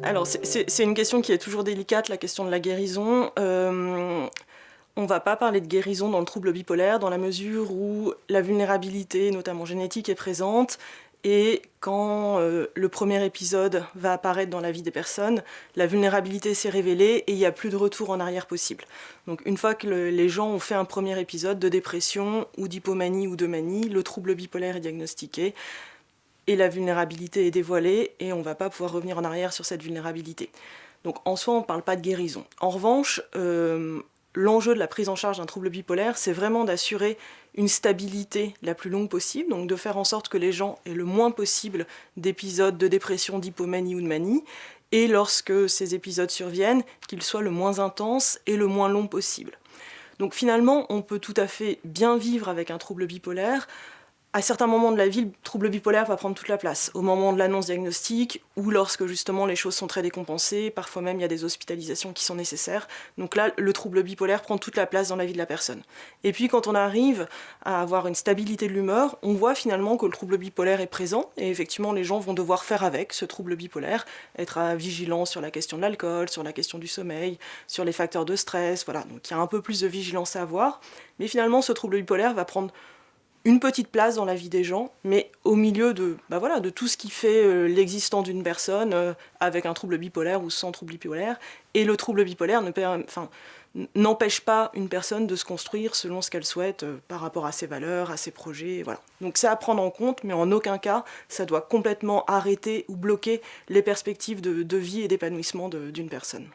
Alors c'est une question qui est toujours délicate, la question de la guérison. On va pas parler de guérison dans le trouble bipolaire, dans la mesure où la vulnérabilité, notamment génétique, est présente, et quand le premier épisode va apparaître dans la vie des personnes, la vulnérabilité s'est révélée et il n'y a plus de retour en arrière possible. Donc une fois que les gens ont fait un premier épisode de dépression ou d'hypomanie ou de manie, le trouble bipolaire est diagnostiqué et la vulnérabilité est dévoilée et on ne va pas pouvoir revenir en arrière sur cette vulnérabilité. Donc en soi, on ne parle pas de guérison. En revanche, l'enjeu de la prise en charge d'un trouble bipolaire, c'est vraiment d'assurer une stabilité la plus longue possible, donc de faire en sorte que les gens aient le moins possible d'épisodes de dépression, d'hypomanie ou de manie, et lorsque ces épisodes surviennent, qu'ils soient le moins intenses et le moins longs possible. Donc finalement, on peut tout à fait bien vivre avec un trouble bipolaire. À certains moments de la vie, le trouble bipolaire va prendre toute la place. Au moment de l'annonce diagnostique, ou lorsque justement les choses sont très décompensées, parfois même il y a des hospitalisations qui sont nécessaires. Donc là, le trouble bipolaire prend toute la place dans la vie de la personne. Et puis quand on arrive à avoir une stabilité de l'humeur, on voit finalement que le trouble bipolaire est présent, et effectivement les gens vont devoir faire avec ce trouble bipolaire, être vigilants sur la question de l'alcool, sur la question du sommeil, sur les facteurs de stress, voilà. Donc il y a un peu plus de vigilance à avoir, mais finalement ce trouble bipolaire va prendre une petite place dans la vie des gens, mais au milieu de tout ce qui fait l'existence d'une personne avec un trouble bipolaire ou sans trouble bipolaire. Et le trouble bipolaire n'empêche pas une personne de se construire selon ce qu'elle souhaite par rapport à ses valeurs, à ses projets. Voilà. Donc c'est à prendre en compte, mais en aucun cas, ça doit complètement arrêter ou bloquer les perspectives de vie et d'épanouissement d'une personne.